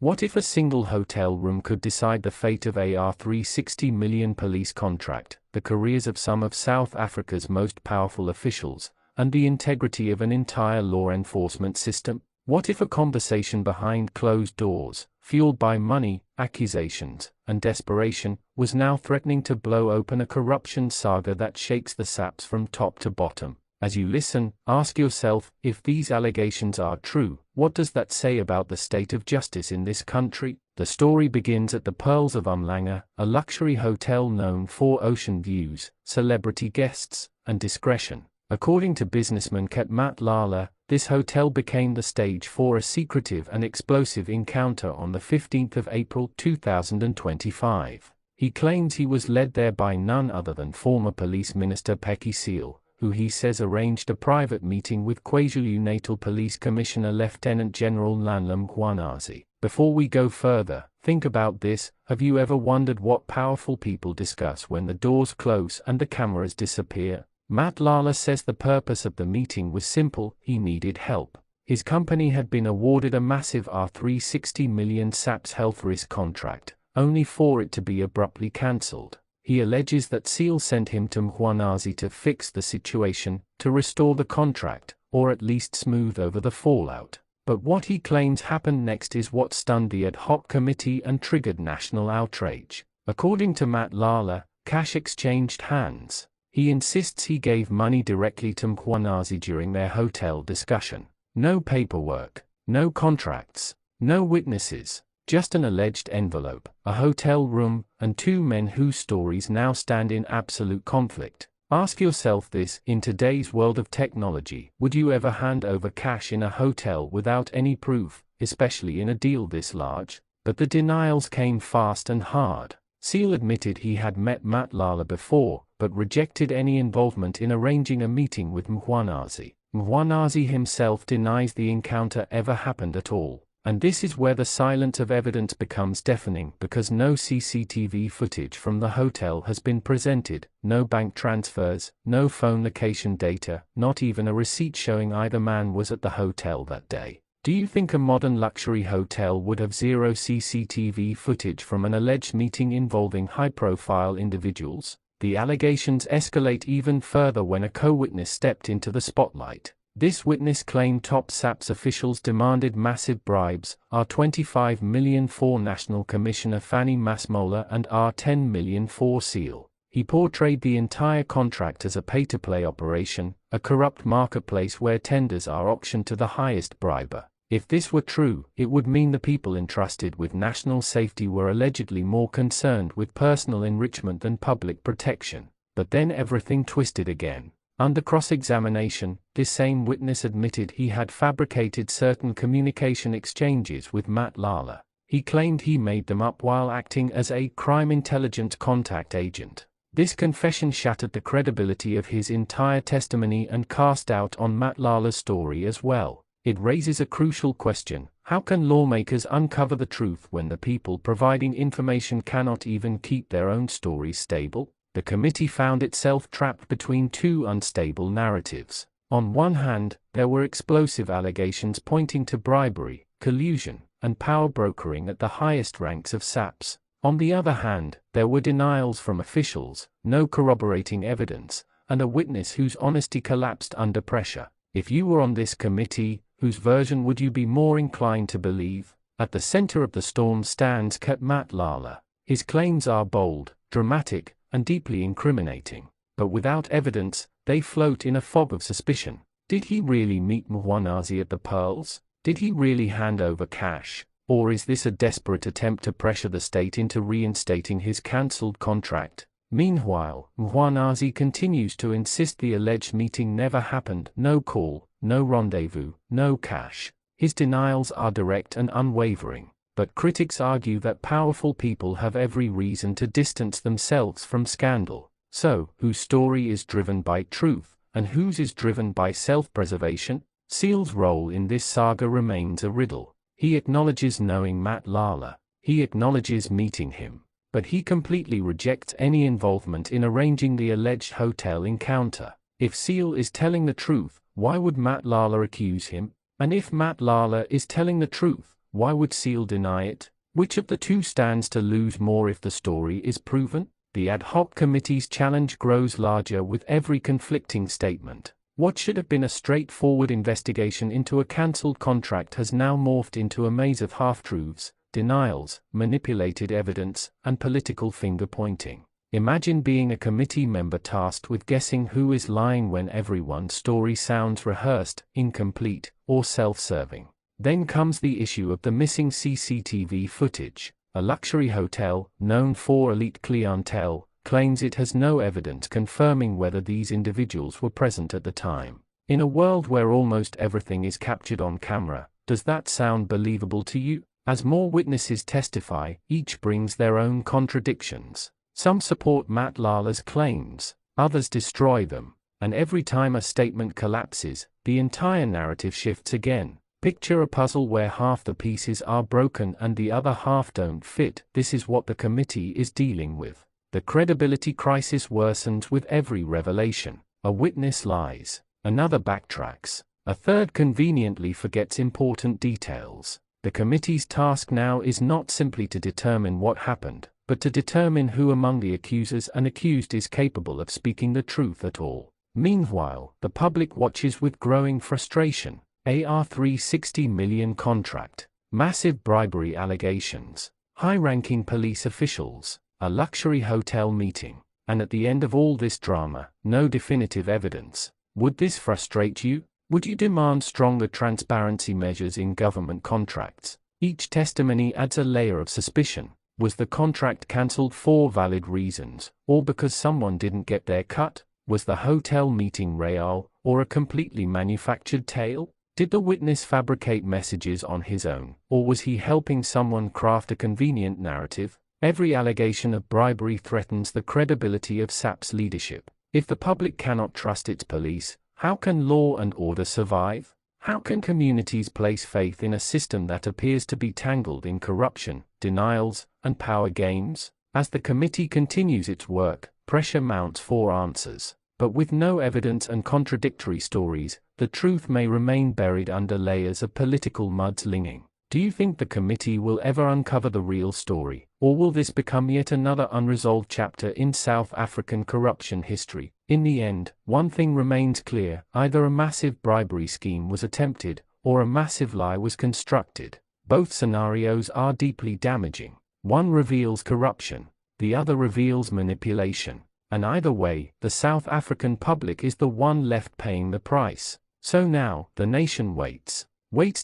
What if a single hotel room could decide the fate of a R360 million police contract, the careers of some of South Africa's most powerful officials, and the integrity of an entire law enforcement system? What if a conversation behind closed doors, fueled by money, accusations, and desperation, was now threatening to blow open a corruption saga that shakes the SAPS from top to bottom? As you listen, ask yourself, if these allegations are true, what does that say about the state of justice in this country? The story begins at the Pearls of Umhlanga, a luxury hotel known for ocean views, celebrity guests, and discretion. According to businessman Cat Matlala, this hotel became the stage for a secretive and explosive encounter on the 15th of April 2025. He claims he was led there by none other than former Police Minister Bheki Cele, who he says arranged a private meeting with KwaZulu-Natal Police Commissioner Lieutenant-General Nhlanhla Mkhwanazi. Before we go further, think about this. Have you ever wondered what powerful people discuss when the doors close and the cameras disappear? Matlala says the purpose of the meeting was simple: he needed help. His company had been awarded a massive R360 million SAPS health risk contract, only for it to be abruptly cancelled. He alleges that Cele sent him to Mkhwanazi to fix the situation, to restore the contract, or at least smooth over the fallout. But what he claims happened next is what stunned the Ad Hoc Committee and triggered national outrage. According to Matlala, cash exchanged hands. He insists he gave money directly to Mkhwanazi during their hotel discussion. No paperwork, no contracts, no witnesses. Just an alleged envelope, a hotel room, and two men whose stories now stand in absolute conflict. Ask yourself this: in today's world of technology, would you ever hand over cash in a hotel without any proof, especially in a deal this large? But the denials came fast and hard. Cele admitted he had met Matlala before, but rejected any involvement in arranging a meeting with Mkhwanazi. Mkhwanazi himself denies the encounter ever happened at all. And this is where the silence of evidence becomes deafening, because no CCTV footage from the hotel has been presented, no bank transfers, no phone location data, not even a receipt showing either man was at the hotel that day. Do you think a modern luxury hotel would have zero CCTV footage from an alleged meeting involving high-profile individuals? The allegations escalate even further when a co-witness stepped into the spotlight. This witness claimed top SAPS officials demanded massive bribes, R25 million for National Commissioner Fanny Masmola and R10 million for Cele. He portrayed the entire contract as a pay-to-play operation, a corrupt marketplace where tenders are auctioned to the highest briber. If this were true, it would mean the people entrusted with national safety were allegedly more concerned with personal enrichment than public protection. But then everything twisted again. Under cross-examination, this same witness admitted he had fabricated certain communication exchanges with Matlala. He claimed he made them up while acting as a crime intelligence contact agent. This confession shattered the credibility of his entire testimony and cast doubt on Matlala's story as well. It raises a crucial question: how can lawmakers uncover the truth when the people providing information cannot even keep their own stories stable? The committee found itself trapped between two unstable narratives. On one hand, there were explosive allegations pointing to bribery, collusion, and power brokering at the highest ranks of SAPS. On the other hand, there were denials from officials, no corroborating evidence, and a witness whose honesty collapsed under pressure. If you were on this committee, whose version would you be more inclined to believe? At the center of the storm stands Cat Matlala. His claims are bold, dramatic, and deeply incriminating. But without evidence, they float in a fog of suspicion. Did he really meet Mkhwanazi at the Pearls? Did he really hand over cash? Or is this a desperate attempt to pressure the state into reinstating his cancelled contract? Meanwhile, Mkhwanazi continues to insist the alleged meeting never happened: no call, no rendezvous, no cash. His denials are direct and unwavering. But critics argue that powerful people have every reason to distance themselves from scandal. So, whose story is driven by truth, and whose is driven by self-preservation? Cele's role in this saga remains a riddle. He acknowledges knowing Matlala. He acknowledges meeting him. But he completely rejects any involvement in arranging the alleged hotel encounter. If Cele is telling the truth, why would Matlala accuse him? And if Matlala is telling the truth, Why would Cele deny it? Which of the two stands to lose more if the story is proven? The Ad Hoc Committee's challenge grows larger with every conflicting statement. What should have been a straightforward investigation into a cancelled contract has now morphed into a maze of half-truths, denials, manipulated evidence, and political finger-pointing. Imagine being a committee member tasked with guessing who is lying when everyone's story sounds rehearsed, incomplete, or self-serving. Then comes the issue of the missing CCTV footage. A luxury hotel, known for elite clientele, claims it has no evidence confirming whether these individuals were present at the time. In a world where almost everything is captured on camera, does that sound believable to you? As more witnesses testify, each brings their own contradictions. Some support Matlala's claims, others destroy them, and every time a statement collapses, the entire narrative shifts again. Picture a puzzle where half the pieces are broken and the other half don't fit. This is what the committee is dealing with. The credibility crisis worsens with every revelation. A witness lies, another backtracks, a third conveniently forgets important details. The committee's task now is not simply to determine what happened, but to determine who among the accusers and accused is capable of speaking the truth at all. Meanwhile, the public watches with growing frustration. A R360 million contract, massive bribery allegations, high-ranking police officials, a luxury hotel meeting, and at the end of all this drama, no definitive evidence. Would this frustrate you? Would you demand stronger transparency measures in government contracts? Each testimony adds a layer of suspicion. Was the contract cancelled for valid reasons, or because someone didn't get their cut? Was the hotel meeting real, or a completely manufactured tale? Did the witness fabricate messages on his own, or was he helping someone craft a convenient narrative? Every allegation of bribery threatens the credibility of SAPS leadership. If the public cannot trust its police, how can law and order survive? How can communities place faith in a system that appears to be tangled in corruption, denials, and power games? As the committee continues its work, pressure mounts for answers. But with no evidence and contradictory stories, the truth may remain buried under layers of political mudslinging. Do you think the committee will ever uncover the real story, or will this become yet another unresolved chapter in South African corruption history? In the end, one thing remains clear: either a massive bribery scheme was attempted, or a massive lie was constructed. Both scenarios are deeply damaging. One reveals corruption, the other reveals manipulation. And either way, the South African public is the one left paying the price. So now, the nation waits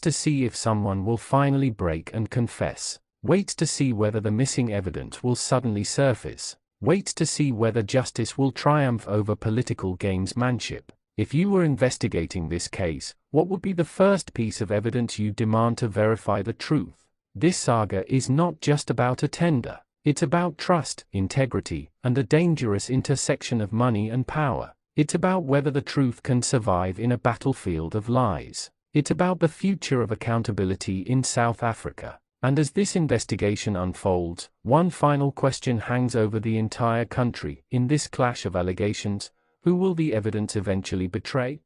to see if someone will finally break and confess, waits to see whether the missing evidence will suddenly surface, waits to see whether justice will triumph over political gamesmanship. If you were investigating this case, what would be the first piece of evidence you demand to verify the truth? This saga is not just about a tender. It's about trust, integrity, and the dangerous intersection of money and power. It's about whether the truth can survive in a battlefield of lies. It's about the future of accountability in South Africa. And as this investigation unfolds, one final question hangs over the entire country. In this clash of allegations, who will the evidence eventually betray?